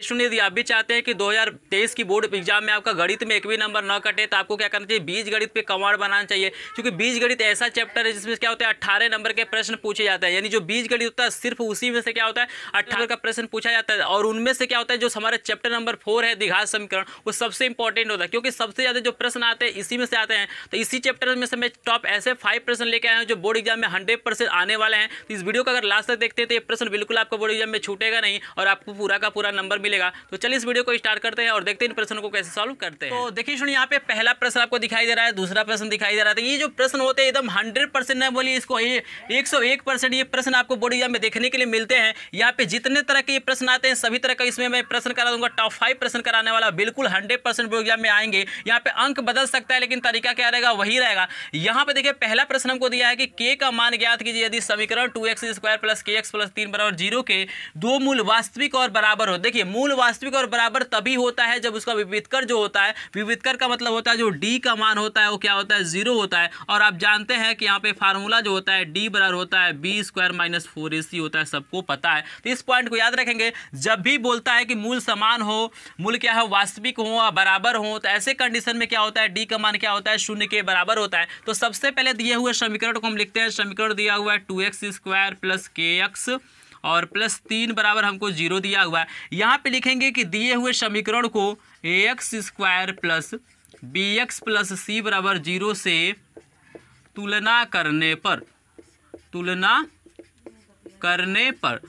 सुनिए, यदि आप भी चाहते हैं कि 2023 की बोर्ड एग्जाम में आपका गणित में एक भी नंबर न कटे तो आपको क्या करना चाहिए, बीज गणित पे कमांड बनाना चाहिए। क्योंकि बीज गणित ऐसा चैप्टर है जिसमें क्या होता है 18 नंबर के प्रश्न पूछे जाते हैं। यानी जो बीज गणित होता है सिर्फ उसी में से क्या होता है 18 का प्रश्न पूछा जाता है। और उनमें से क्या होता है जो हमारा चैप्टर नंबर 4 है द्विघात समीकरण, वो सबसे इंपॉर्टेंट होता है। क्योंकि सबसे ज़्यादा जो प्रश्न आते हैं इसी में से आते हैं। तो इसी चैप्टर में से मैं टॉप ऐसे 5 प्रश्न लेके आया हूँ जो बोर्ड एग्जाम में 100% आने वाले हैं। तो इस वीडियो को अगर लास्ट तक देखते हैं तो ये प्रश्न बिल्कुल आपको बोर्ड एग्जाम में छूटेगा नहीं और आपको पूरा का पूरा नंबर मिलेगा। तो चलिए इस वीडियो को स्टार्ट करते हैं और देखते हैं इन प्रश्नों को कैसे सॉल्व करते हैं। तो देखिए सुनिए, यहाँ पे पहला प्रश्न आपको दिखाई दे रहा है, दूसरा प्रश्न दिखाई दे रहा है। तो ये जो प्रश्न होते हैं एकदम 100% नहीं बोलिए इसको, ये 101% ये प्रश्न आपको बोर्ड एग्जाम में देखने के लिए मिलते हैं। यहाँ पे जितने तरह के ये प्रश्न आते हैं सभी तरह का इसमें मैं प्रश्न करा दूंगा। टॉप 5 प्रश्न कराने वाला बिल्कुल 100% बोर्ड एग्जाम में आएंगे। यहाँ पे अंक बदल सकता है लेकिन तरीका क्या रहेगा वही रहेगा। यहाँ पे देखिए पहला प्रश्न हमको दिया है कि k का मान ज्ञात कीजिए यदि समीकरण 2x² + kx + 3 = 0 के दो मूल वास्तविक और बराबर हो। देखिए मूल वास्तविक और बराबर तभी होता है जब उसका विविधकर जो होता है, विविधकर का मतलब होता है जो d का मान होता है वो क्या होता है 0 होता है। और आप जानते हैं कि यहाँ पे फार्मूला जो होता है d बराबर होता है b² - 4ac होता है, सबको पता है। तो इस पॉइंट को याद रखेंगे। जब भी बोलता है कि मूल समान हो, मूल क्या है वास्तविक हो या बराबर हो, तो ऐसे कंडीशन में क्या होता है d का मान क्या होता है 0 के बराबर होता है। तो सबसे पहले दिए हुए समीकरण को हम लिखते हैं। समीकरण दिया हुआ है 2x² + kx और +3 बराबर हमको 0 दिया हुआ है। यहाँ पे लिखेंगे कि दिए हुए समीकरण को ax² + bx + c = 0 से तुलना करने पर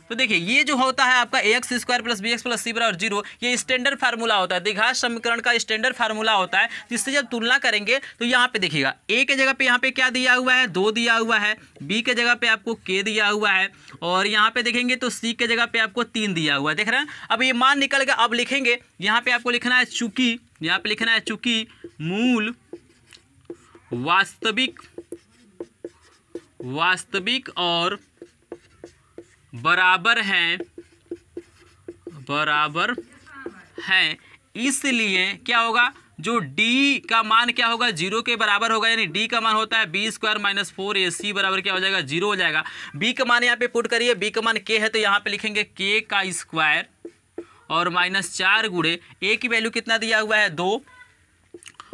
तो देखिए ये जो होता है आपका ax² + bx + c = 0, ये स्टैंडर्ड फार्मूला होता है, द्विघात समीकरण का स्टैंडर्ड फार्मूला होता है। जिससे जब तुलना करेंगे तो यहाँ पे देखिएगा a के जगह पे यहाँ पे क्या दिया हुआ है 2 दिया हुआ है, b के जगह पे आपको k दिया हुआ है और यहाँ पे देखेंगे तो c के जगह पे आपको 3 दिया हुआ है। देख रहे हैं, अब ये मान निकल गया। अब लिखेंगे यहाँ पे आपको लिखना है चूंकि, यहाँ पे लिखना है चूंकि मूल वास्तविक और बराबर हैं, इसलिए क्या होगा जो d का मान क्या होगा 0 के बराबर होगा। यानी d का मान होता है b² - 4ac बराबर क्या हो जाएगा 0 हो जाएगा। b का मान यहाँ पे पुट करिए, b का मान k है तो यहाँ पे लिखेंगे k का स्क्वायर और -4 गुणे a की वैल्यू कितना दिया हुआ है 2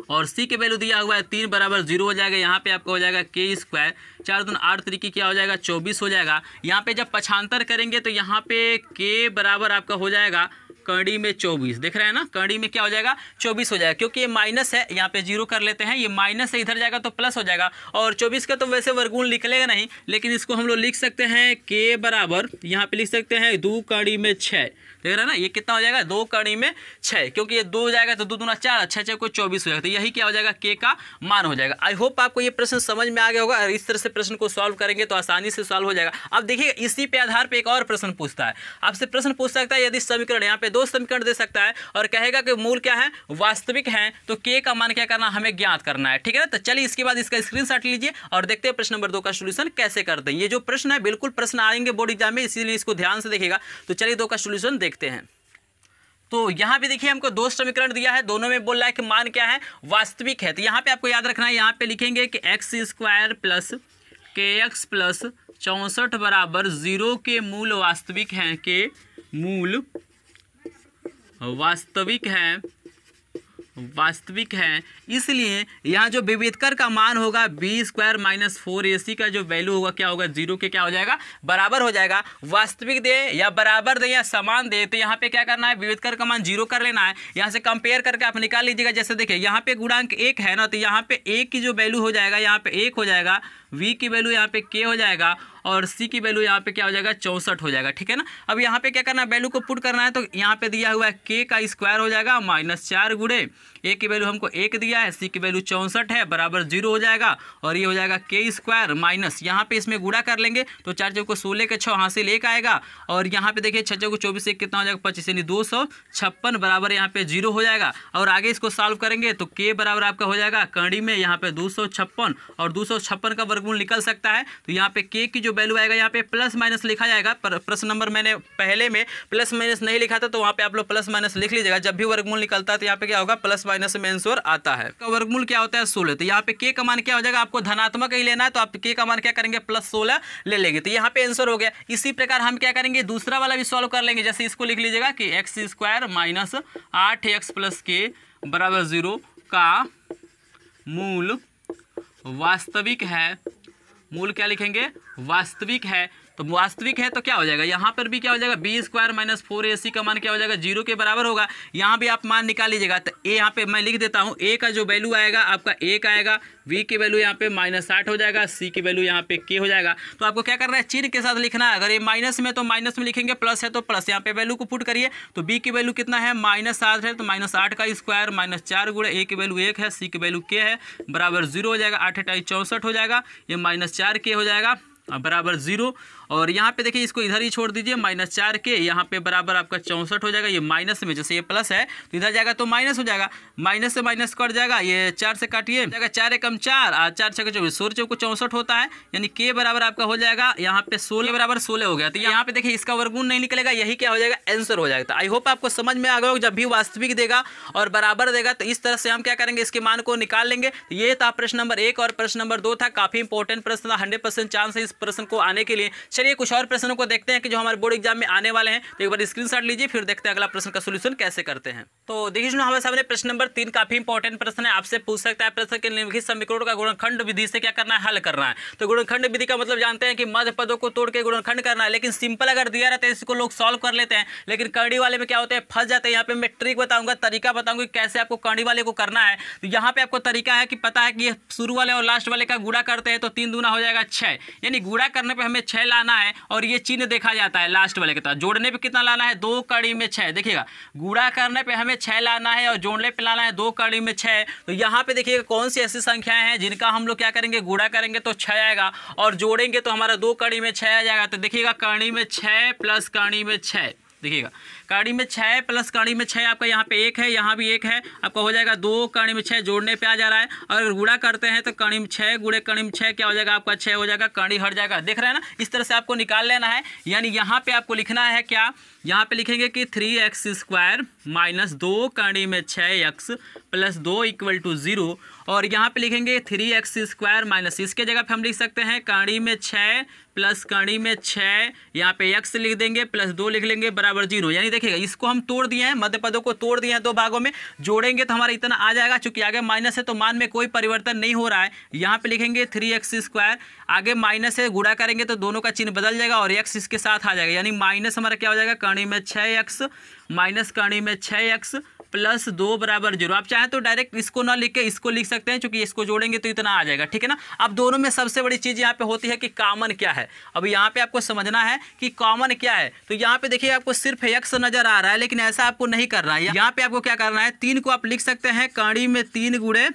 और c के वैल्यू दिया हुआ है 3 बराबर 0 हो जाएगा। यहाँ पे आपका हो जाएगा k² 4 दूनी 8 तरीके क्या हो जाएगा 24 हो जाएगा। यहाँ पे जब पक्षांतर करेंगे तो यहाँ पे k बराबर आपका हो जाएगा कड़ी में 24। देख रहे हैं ना, कड़ी में क्या हो जाएगा 24 हो जाएगा। क्योंकि ये माइनस है, यहाँ पे 0 कर लेते हैं, ये माइनस से इधर जाएगा तो प्लस हो जाएगा। और 24 का तो वैसे वर्गमूल निकलेगा नहीं, लेकिन इसको हम लोग लिख सकते हैं k बराबर यहाँ पे लिख सकते हैं 2 कड़ी में 6। देख रहे हैं ना, ये कितना हो जाएगा 2 कड़ी में 6, क्योंकि ये 2 हो जाएगा तो 2 दूना 4, 6 को 24 हो जाएगा। तो यही क्या हो जाएगा k का मान हो जाएगा। आई होप आपको ये प्रश्न समझ में आ गया होगा और इस तरह से प्रश्न को सॉल्व करेंगे तो आसानी से सॉल्व हो जाएगा। अब देखिए इसी पे आधार पे एक और प्रश्न पूछता है, आपसे प्रश्न पूछ सकता है यदि समीकरण यहाँ पे 2 समीकरण दे सकता है और कहेगा कि मूल क्या है वास्तविक है, तो k का मान क्या करना हमें ज्ञात करना है। ठीक है ना, तो चलिए इसके बाद इसका स्क्रीनशॉट लीजिए और देखते हैं प्रश्न नंबर 2 का सोल्यूशन कैसे करते हैं। ये जो प्रश्न है बिल्कुल प्रश्न आएंगे बोर्ड एग्जाम में, इसीलिए इसको ध्यान से देखिएगा। तो चलिए 2 का सोल्यूशन देखते हैं। तो यहाँ पे देखिए हमको 2 समीकरण दिया है, दोनों में बोल रहा है कि मान क्या है वास्तविक है। तो यहाँ पे आपको याद रखना है, यहाँ पे लिखेंगे कि x² + kx + 64 बराबर 0 के मूल वास्तविक हैं, के मूल वास्तविक है। इसलिए यहाँ जो विविधकर का मान होगा b² - 4ac का जो वैल्यू होगा क्या होगा 0 के क्या हो जाएगा बराबर हो जाएगा। वास्तविक दे या बराबर दे या समान दे तो यहाँ पे क्या करना है विविधकर का मान 0 कर लेना है। यहाँ से कंपेयर करके आप निकाल लीजिएगा। जैसे देखिए यहाँ पे गुणांक 1 है ना, तो यहाँ पे a की जो वैल्यू हो जाएगा यहाँ पे 1 हो जाएगा, v की वैल्यू यहाँ पे k हो जाएगा और c की वैल्यू यहाँ पे क्या हो जाएगा 64 हो जाएगा। ठीक है ना, अब यहाँ पे क्या करना है वैल्यू को पुट करना है। तो यहाँ पे दिया हुआ है k का स्क्वायर हो जाएगा -4 गुणे a की वैल्यू हमको 1 दिया है, c की वैल्यू 64 है बराबर 0 हो जाएगा और ये हो जाएगा k² माइनस यहाँ पे इसमें गुणा कर लेंगे तो 4 चौको 16 के 6 हासिल 1 आएगा और यहाँ पे देखिए 6 चौको 24 1 कितना हो जाएगा 25 यानी 256 बराबर यहाँ पे 0 हो जाएगा। और आगे इसको सॉल्व करेंगे तो k बराबर आपका हो जाएगा कड़ी में यहाँ पे 256 और 256 का वर्गमूल निकल सकता है। तो यहाँ पे k की जो जो वैल्यू आएगा यहाँ पे प्लस माइनस लिखा जाएगा। प्रश्न नंबर मैंने पहले में प्लस माइनस नहीं लिखा था, तो वहाँ पे आप लोग प्लस माइनस लिख लीजिएगा। जब भी वर्गमूल निकलता है तो यहाँ पे क्या होगा, प्लस माइनस में आंसर आता है। तो वर्गमूल क्या होता है, 16। तो यहाँ पे के का मान क्या हो जाएगा, आपको धनात्मक ही लेना है, तो आप के का मान क्या करेंगे, प्लस 16 ले लेंगे। तो यहाँ पे आंसर हो गया। इसी प्रकार हम क्या करेंगे, दूसरा वाला भी सॉल्व कर लेंगे। जैसे इसको लिख लीजिएगा कि x square minus 8x plus के बराबर 0 का मूल वास्तविक है। मूल क्या लिखेंगे, वास्तविक है। तो वास्तविक है तो क्या हो जाएगा, यहाँ पर भी क्या हो जाएगा, बी स्क्वायर माइनस 4ac का मान क्या हो जाएगा, 0 के बराबर होगा। यहाँ भी आप मान निकाल लीजिएगा। तो ए यहाँ पे मैं लिख देता हूँ, ए का जो वैल्यू आएगा आपका 1 आएगा, वी की वैल्यू यहाँ पे -8 हो जाएगा, सी की वैल्यू यहाँ पे के हो जाएगा। तो आपको क्या करना है, चिन्ह के साथ लिखना है। अगर ये माइनस में तो माइनस में लिखेंगे, प्लस है तो प्लस। यहाँ पे वैल्यू को पुट करिए तो बी की वैल्यू कितना है, -8 है, तो -8 का स्क्वायर -4 गुणे ए की वैल्यू 1 है, सी की वैल्यू के है, बराबर 0 हो जाएगा। 8 × 64 हो जाएगा, ये -4 के हो जाएगा बराबर 0। और यहाँ पे देखिए इसको इधर ही छोड़ दीजिए, -4 के यहाँ पे बराबर आपका 64 हो जाएगा। ये माइनस में, जैसे ये प्लस है तो इधर जाएगा तो माइनस हो जाएगा, माइनस से माइनस कट जाएगा, ये 4 से काटिए जाएगा, 4 एकम 4 और 4 छक्के 24, 16 चौको 64 होता है, यानी के बराबर आपका हो जाएगा यहाँ पे 16 बराबर 16 हो गया। तो यहाँ पे देखिए इसका वर्गमूल नहीं निकलेगा, यही क्या हो जाएगा, आंसर हो जाएगा। तो आई होप आपको समझ में आ गया हो। जब भी वास्तविक देगा और बराबर देगा तो इस तरह से हम क्या करेंगे, इसके मान को निकाल लेंगे। तो ये था प्रश्न नंबर 1 और प्रश्न नंबर 2 था। काफी इंपॉर्टेंट प्रश्न था, 100% चांस है इस प्रश्न को आने के लिए। चलिए कुछ और प्रश्नों को देखते हैं कि जो हमारे बोर्ड एग्जाम में आने वाले हैं। तो एक बार स्क्रीनशॉट लीजिए, फिर देखते हैं अगला प्रश्न का सॉल्यूशन कैसे करते हैं। तो देखिए हमारे सामने प्रश्न नंबर 3 काफी इंपॉर्टेंट प्रश्न है। आपसे पूछ सकता है प्रश्न के निम्नलिखित समीकरणों का गुणनखंड विधि से क्या करना है, हल करना है। तो गुणनखंड विधि का मतलब जानते हैं कि मध्य पदों को तोड़ के गुणनखंड करना है। लेकिन सिंपल अगर दिया रहता है इसको लोग सॉल्व कर लेते हैं, लेकिन करनी वाले में क्या होता है, फंस जाते हैं। यहाँ पे मैं ट्रिक बताऊंगा, तरीका बताऊंगा कि कैसे आपको करनी वाले को करना है। तो यहाँ पे आपको तरीका है कि पता है कि ये शुरू वाले और लास्ट वाले का गुणा करते हैं तो 3 दूना हो जाएगा 6, यानी गुणा करने पे हमें 6 लाना है और ये चिन्ह देखा जाता है लास्ट वाले के साथ। जोड़ने पे कितना लाना है, 2 कड़ी में 6। देखिएगा गुणा करने पे हमें 6 लाना है और जोड़ने पे लाना है 2 कड़ी में 6। तो यहाँ पे देखिएगा कौन सी ऐसी संख्याएं हैं जिनका हम लोग क्या करेंगे, गुणा करेंगे तो 6 आएगा और जोड़ेंगे तो हमारा 2 कड़ी में 6 आ जाएगा। तो देखिएगा कड़ी में 6 प्लस कड़ी में 6, देखिएगा कड़ी में 6 प्लस कड़ी में 6 आपका यहाँ पे 1 है, यहाँ भी 1 है, आपका हो जाएगा 2 कड़ी में 6 जोड़ने पे आ जा रहा है। और अगर गुणा करते हैं तो कड़ी में 6 गुणे कड़ी में 6 क्या हो जाएगा, आपका 6 हो जाएगा, कड़ी हट जाएगा। देख रहे हैं ना, इस तरह से आपको निकाल लेना है। यानी यहाँ पे आपको लिखना है क्या, यहाँ पे लिखेंगे कि 3x स्क्वायर माइनस 2 कड़ी में 6x प्लस 2 = 0। और यहाँ पे लिखेंगे 3x स्क्वायर माइनस, इसके जगह पे हम लिख सकते हैं कड़ी में 6 प्लस कड़ी में 6, यहाँ पे x लिख देंगे प्लस 2 लिख लेंगे बराबर 0। यानी देखिएगा इसको हम तोड़ दिए हैं, मध्य पदों को तोड़ दिए हैं 2 भागों में, जोड़ेंगे तो हमारा इतना आ जाएगा। चूंकि आगे माइनस है तो मान में कोई परिवर्तन नहीं हो रहा है। यहाँ पे लिखेंगे 3x स्क्वायर, आगे माइनस है, गुणा करेंगे तो दोनों का चिन्ह बदल जाएगा और x इसके साथ आ जाएगा। यानी माइनस हमारा क्या हो जाएगा, कड़ी में 6x माइनस कड़ी में 6x प्लस 2 बराबर 0। आप चाहें तो डायरेक्ट इसको ना लिख के इसको लिख सकते हैं, क्योंकि इसको जोड़ेंगे तो इतना आ जाएगा, ठीक है ना। अब दोनों में सबसे बड़ी चीज़ यहाँ पे होती है कि कॉमन क्या है। अब यहाँ पे आपको समझना है कि कॉमन क्या है। तो यहाँ पे देखिए आपको सिर्फ x नजर आ रहा है, लेकिन ऐसा आपको नहीं करना है। यहाँ पे आपको क्या करना है, 3 को आप लिख सकते हैं कड़ी में 3 गुणे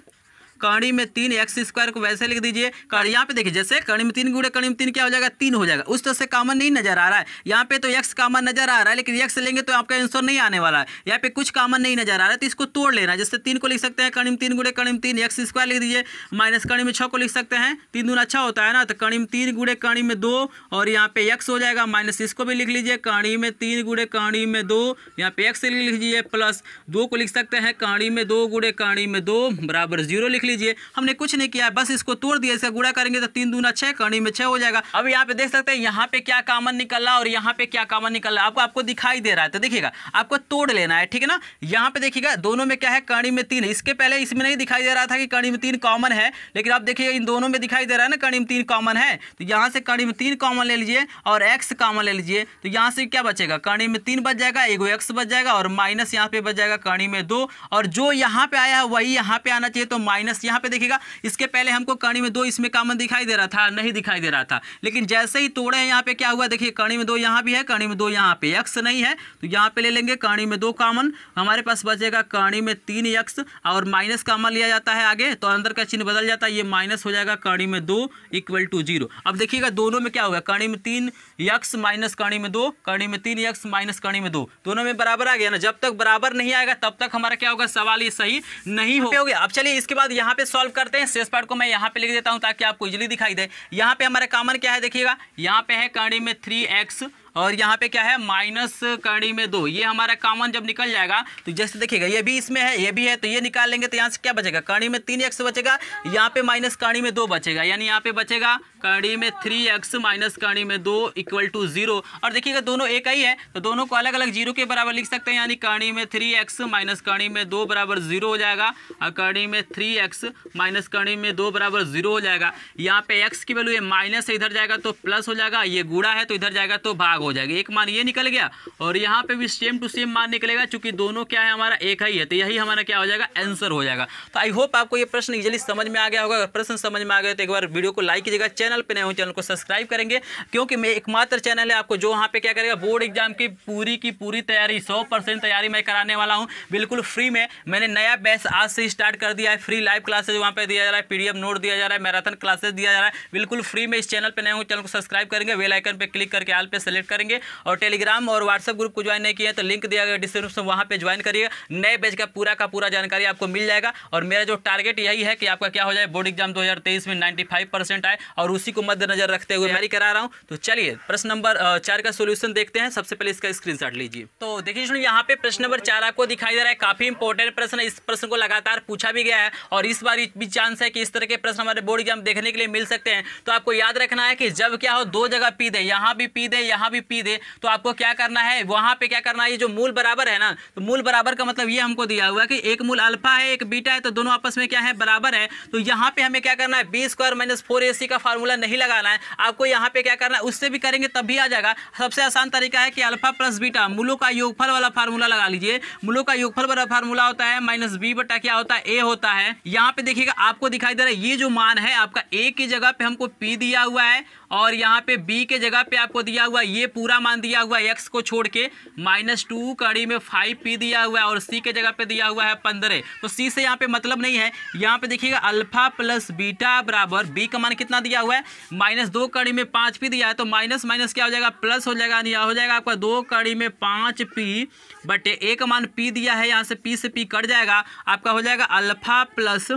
कड़ी में 3, x स्क्वायर को वैसे लिख दीजिए। यहाँ पे देखिए जैसे कड़ी में 3 गुणे कड़ी में 3 क्या हो जाएगा, 3 हो जाएगा। उस तरह से कॉमन नहीं नजर आ रहा है। यहाँ पे तो x कॉमन नजर आ रहा है, लेकिन x लेंगे तो आपका आंसर नहीं आने वाला है। यहाँ पे कुछ कॉमन नहीं नजर आ रहा है, तो इसको तोड़ लेना है। जैसे 3 को लिख सकते हैं कड़ी में 3 गुणे कड़ी में 3, x स्क्वायर लिख दीजिए, माइनस कड़ी में 6 को लिख सकते हैं, 3 दूना अच्छा होता है ना, तो कड़ी में 3 गुणे कड़ी में 2 और यहाँ पे x हो जाएगा, माइनस इसको भी लिख लीजिए कड़ी में 3 गुणे कड़ी में 2, यहाँ पे x लिख लीजिए, प्लस 2 को लिख सकते हैं कड़ी में 2 गुणे कड़ी में 2 बराबर 0 लिख लीजिए। हमने कुछ नहीं किया, बस इसको तोड़ दिया, इसका गुणा करेंगे तो 3 दूना 6 कड़ी में 6 हो जाएगा। अब यहाँ पे देख सकते हैं यहाँ पे क्या कॉमन निकल रहा है और यहाँ पे क्या कॉमन निकल रहा है, आपको दिखाई दे रहा है। तो देखिएगा आपको तोड़ लेना है, ठीक है ना। यहाँ पे देखिएगा दोनों में क्या है, कड़ी में 3 है। इसके पहले इसमें नहीं दिखाई दे रहा था कि कड़ी में 3 कॉमन है, लेकिन आप देखिएगा इन दोनों में दिखाई दे रहा है ना, कड़ी में 3 कॉमन है। तो यहाँ से कड़ी में 3 कॉमन ले लीजिए और x कॉमन ले लीजिए। तो यहाँ से क्या बचेगा, कड़ी में 3 बच जाएगा, एगो x बच जाएगा और माइनस यहाँ पे बच जाएगा कड़ी में 2, और जो यहाँ पे आया है वही यहाँ पे आना चाहिए। तो माइनस यहाँ पे देखिएगा, इसके पहले हमको कड़ी में 2 इसमें कॉमन दिखाई दे रहा था, नहीं दिखाई दे रहा था, लेकिन जैसे ही तोड़े हैं यहाँ पे क्या हुआ, देखिए कड़ी में 2 यहाँ भी है, कड़ी में 2 यहाँ पे, x नहीं है तो यहाँ पे ले लेंगे कड़ी में 2 कॉमन, हमारे पास बचेगा कड़ी में 3x और माइनस कॉमन लिया जाता है आगे तो अंदर का चिन्ह बदल जाता है, ये माइनस हो जाएगा कड़ी में 2 = 0। अब देखिएगा दोनों में क्या होगा, कड़ी में 3x माइनस कड़ी में 2, कड़ी में 3x माइनस कड़ी में 2, दोनों में बराबर आ गया ना। जब तक बराबर नहीं आएगा तब तक हमारा क्या होगा, सवाल ये सही नहीं हो गया। अब चलिए इसके बाद यहाँ पे सॉल्व करते हैं। शेष पार्ट को मैं यहाँ पे लिख देता हूँ ताकि आपको इजीली दिखाई दे। यहाँ पे हमारा कॉमन क्या है देखिएगा, यहाँ पे है कड़ी में 3x और यहाँ पे क्या है माइनस कड़ी में 2। ये हमारा कॉमन जब निकल जाएगा तो जैसे देखिएगा ये भी इसमें है, ये भी है, तो ये निकाल लेंगे तो यहाँ से क्या बचेगा, कड़ी में 3x बचेगा, यहाँ पे माइनस कड़ी में 2 बचेगा, यानी यहाँ पे बचेगा कड़ी में 3x माइनस कड़ी में 2 इक्वल टू 0। और देखिएगा दोनों एक ही है तो दोनों को अलग अलग 0 के बराबर लिख सकते हैं, यानी कड़ी में 3x माइनस कड़ी में 2 बराबर 0 हो जाएगा और कड़ी में 3x माइनस कड़ी में 2 बराबर 0 हो जाएगा। यहाँ पे x की वैल्यू ये माइनस है, इधर जाएगा तो प्लस हो जाएगा, ये गुणा है तो इधर जाएगा तो भाग हो जाएगा। एक मान ये निकल गया और यहाँ पे भी सेम टू सेम मान निकलेगा, चूंकि दोनों क्या है हमारा एक ही है, तो यही हमारा क्या हो जाएगा आंसर हो जाएगा। तो आई होप आपको ये प्रश्न इजीली समझ में आ गया होगा। अगर प्रश्न समझ में आ गया तो एक बार वीडियो को लाइक कीजिएगा, चैनल पे नए हो चैनल को सब्सक्राइब करेंगे, क्योंकि मैं एकमात्र चैनल है आपको जो वहाँ पे क्या करेगा बोर्ड एग्जाम की पूरी तैयारी 100% तैयारी मैं कराने वाला हूँ बिल्कुल फ्री में। मैंने नया बैच आज से स्टार्ट कर दिया है, फ्री लाइव क्लासेज वहाँ पे दिया जा रहा है, PDF नोट दिया जा रहा है, मैराथन क्लासेस दिया जा रहा है बिल्कुल फ्री में। इस चैनल पर नए हो चैनल को सब्सक्राइब करेंगे, बेल आइकन पे क्लिक करके ऑल पे सेलेक्ट करेंगे और टेलीग्राम और व्हाट्सएप ग्रुप को ज्वाइन नहीं किया है तो लिंक दिया गया डिस्क्रिप्शन में, वहाँ पे ज्वाइन करिएगा। नए बैच का पूरा जानकारी आपको मिल जाएगा और मेरा जो टारगेट यही है कि आपका क्या हो जाए बोर्ड एग्जाम 2023 में 95% आए और उसी को मद्देनजर रखते हुए तैयारी करा रहा हूँ। तो चलिए प्रश्न नंबर 4 का सोल्यूशन देखते हैं। सबसे पहले इसका स्क्रीनशॉट लीजिए। तो देखिए यहाँ पे प्रश्न नंबर 4 आपको दिखाई दे रहा है, काफी इंपॉर्टेंट प्रश्न है। इस प्रश्न को लगातार पूछा भी गया है और इस बार भी चांस है कि इस तरह के प्रश्न हमारे बोर्ड एग्जाम देखने के लिए मिल सकते हैं। तो आपको याद रखना है कि जब क्या हो दो जगह पी दे, यहाँ भी पी दे यहाँ भी पी दे, तो आपको क्या करना है वहाँ पे क्या करना है, ये जो मूल बराबर है ना, तो मूल बराबर का मतलब ये हमको दिया हुआ है कि एक मूल अल्फा है एक बीटा है, तो दोनों आपस में क्या है बराबर है। तो यहाँ पे हमें क्या करना है b² - 4ac का फार्मूला नहीं लगाना है, आपको यहाँ पे क्या करना है उससे भी करेंगे तब भी आ जाएगा। सबसे आसान तरीका है कि अल्फा प्लस बीटा मूलों का योगफल वाला फार्मूला लगा लीजिए। मूलों का योगफल वाला फार्मूला होता है -b बटा क्या होता है a होता है। यहाँ पे देखिएगा आपको दिखाई दे रहा है ये जो मान है आपका a की जगह पे हमको p दिया हुआ है और यहाँ पे b के जगह पे आपको दिया हुआ है ये पूरा मान दिया हुआ है x को छोड़ के -2 कड़ी में 5p दिया हुआ है और c के जगह पे दिया हुआ है 15। तो c से यहाँ पे मतलब नहीं है। यहाँ पे देखिएगा अल्फा प्लस बीटा बराबर b का मान कितना दिया हुआ है -2 कड़ी में 5p दिया है, तो माइनस माइनस क्या हो जाएगा प्लस हो जाएगा, यह हो जाएगा आपका 2 कड़ी में 5p बटे a का मान p दिया है, यहाँ से p से p कट जाएगा, आपका हो जाएगा अल्फा प्लस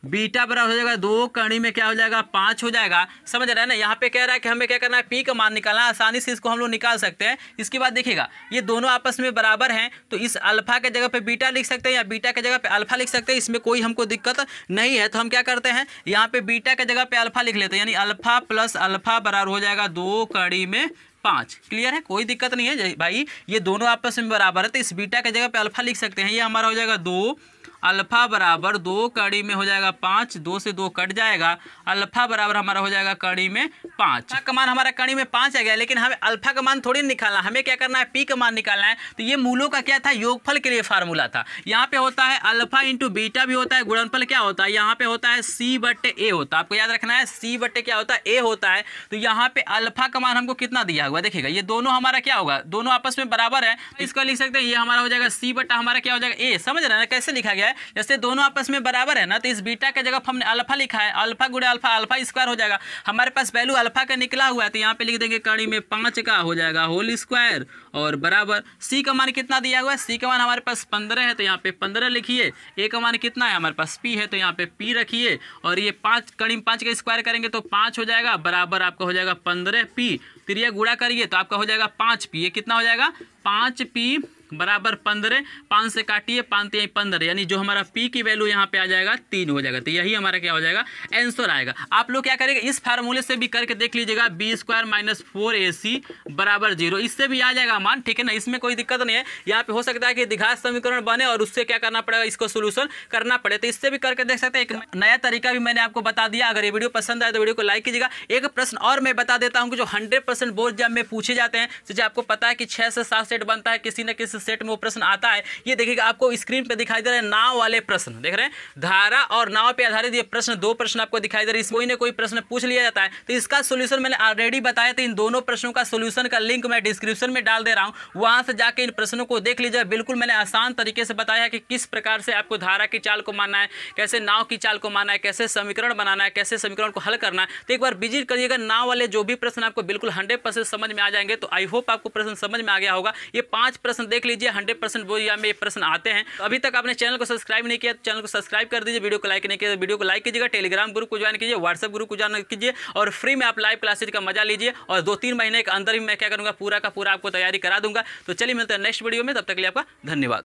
बीटा बराबर हो जाएगा 2 कड़ी में क्या हो जाएगा 5 हो जाएगा। समझ रहे हैं ना। यहाँ पे कह रहा है कि हमें क्या करना है p का मान निकालना है, आसानी से इसको हम लोग निकाल सकते हैं। इसके बाद देखिएगा ये दोनों आपस में बराबर हैं तो इस अल्फा के जगह पे बीटा लिख सकते हैं या बीटा के जगह पे अल्फा लिख सकते हैं, इसमें कोई हमको दिक्कत नहीं है। तो हम क्या करते हैं यहाँ पे बीटा के जगह पे अल्फा लिख लेते हैं, यानी अल्फा प्लस अल्फा बराबर हो जाएगा 2 कड़ी में 5। क्लियर है, कोई दिक्कत नहीं है भाई, ये दोनों आपस में बराबर है तो इस बीटा के जगह पे अल्फा लिख सकते हैं। ये हमारा हो जाएगा 2 अल्फा बराबर 2 कड़ी में हो जाएगा 5, 2 से 2 कट जाएगा, अल्फा बराबर हमारा हो जाएगा कड़ी में 5 का मान हमारा कड़ी में 5 आ गया। लेकिन हमें अल्फा का मान थोड़ी निकालना, हमें क्या करना है p का मान निकालना है। तो ये मूलों का क्या था योगफल के लिए फार्मूला था। यहाँ पे होता है अल्फा इंटू बीटा भी होता है, गुणनफल क्या होता है यहाँ पे होता है c बटे a होता है, आपको याद रखना है c बटे क्या होता है a होता है। तो यहाँ पे अल्फा का मान हमको कितना दिया हुआ देखिएगा, ये दोनों हमारा क्या होगा दोनों आपस में बराबर है, इसको लिख सकते हैं ये हमारा हो जाएगा c बटा हमारा क्या हो जाएगा a। समझ रहे हैं ना कैसे लिखा गया है, जैसे दोनों आपस में बराबर है ना तो इस बीटा के जगह हमने अल्फा लिखा है, अल्फा गुणा अल्फा अल्फा स्क्वायर हो जाएगा। हमारे पास वैल्यू अल्फा का निकला हुआ है तो यहाँ पे लिख देंगे कड़ी में 5 का हो जाएगा होल स्क्वायर और बराबर c का मान कितना दिया हुआ है, c का मान हमारे पास 15 है तो यहाँ पे 15 लिखिए, a का मान कितना है हमारे पास p है तो यहाँ पे p रखिए और ये 5 कड़ी में 5 का स्क्वायर करेंगे तो 5 हो जाएगा बराबर आपका हो जाएगा 15p, फिर ये गुणा करिए तो आपका हो जाएगा 5p, ये कितना हो जाएगा 5p बराबर 15, 5 से काटिए 5 3 15, यानी जो हमारा p की वैल्यू यहाँ पे आ जाएगा 3 हो जाएगा। तो यही हमारा क्या हो जाएगा आंसर आएगा। आप लोग क्या करेंगे इस फार्मूले से भी करके देख लीजिएगा b² - 4ac बराबर 0, इससे भी आ जाएगा मान, ठीक है ना, इसमें कोई दिक्कत नहीं है। यहाँ पे हो सकता है कि द्विघात समीकरण बने और उससे क्या करना पड़ेगा इसको सोल्यूशन करना पड़े, तो इससे भी करके देख सकते हैं। एक नया तरीका भी मैंने आपको बता दिया। अगर ये वीडियो पसंद आए तो वीडियो को लाइक कीजिएगा। एक प्रश्न और मैं बता देता हूँ कि जो 100% बोर्ड एग्जाम में पूछे जाते हैं, जैसे आपको पता है कि 6 से 7 सेट बनता है, किसी न किसी सेट में वो प्रश्न आता है। ये देखिएगा आपको स्क्रीन पे दिखाई दे रहे हैं नाव वाले प्रश्न, देख रहे हैं धारा और नाव पे आधारित ये प्रश्न, 2 प्रश्न आपको दिखाई दे रहे हैं। कोई ना कोई प्रश्न पूछ लिया जाता है तो इसका सोल्यूशन मैंने ऑलरेडी बताया, तो इन दोनों प्रश्नों का सोल्यूशन का लिंक मैं डिस्क्रिप्शन में डाल दे रहा हूँ, वहां से जाके इन प्रश्नों को देख लीजिए। बिल्कुल मैंने आसान तरीके से बताया है कि किस प्रकार से आपको धारा की चाल को मानना है, कैसे नाव की चाल को मानना है, कैसे समीकरण बनाना है, कैसे समीकरण को हल करना है। तो एक बार विजिट करिएगा, नाव वाले जो भी प्रश्न आपको बिल्कुल 100% समझ में आ जाएंगे। तो आई होप आपको प्रश्न समझ में आ गया होगा। ये 5 प्रश्न देख लीजिए, 100% बोर्ड एग्जाम में ये प्रश्न आते हैं। तो अभी तक आपने चैनल को सब्सक्राइब नहीं किया तो चैनल को सब्सक्राइब कर दीजिए, वीडियो को लाइक नहीं किया तो वीडियो को लाइक कीजिएगा, टेलीग्राम ग्रुप को ज्वाइन कीजिए, व्हाट्सएप ग्रुप को ज्वाइन कीजिए और फ्री में आप लाइव क्लासेज का मजा लीजिए। और 2-3 महीने के अंदर ही मैं क्या करूँगा, पूरा का पूरा आपको तैयारी करा दूंगा। तो चलिए मिलते हैं नेक्स्ट वीडियो में, तब तक के लिए आपका धन्यवाद।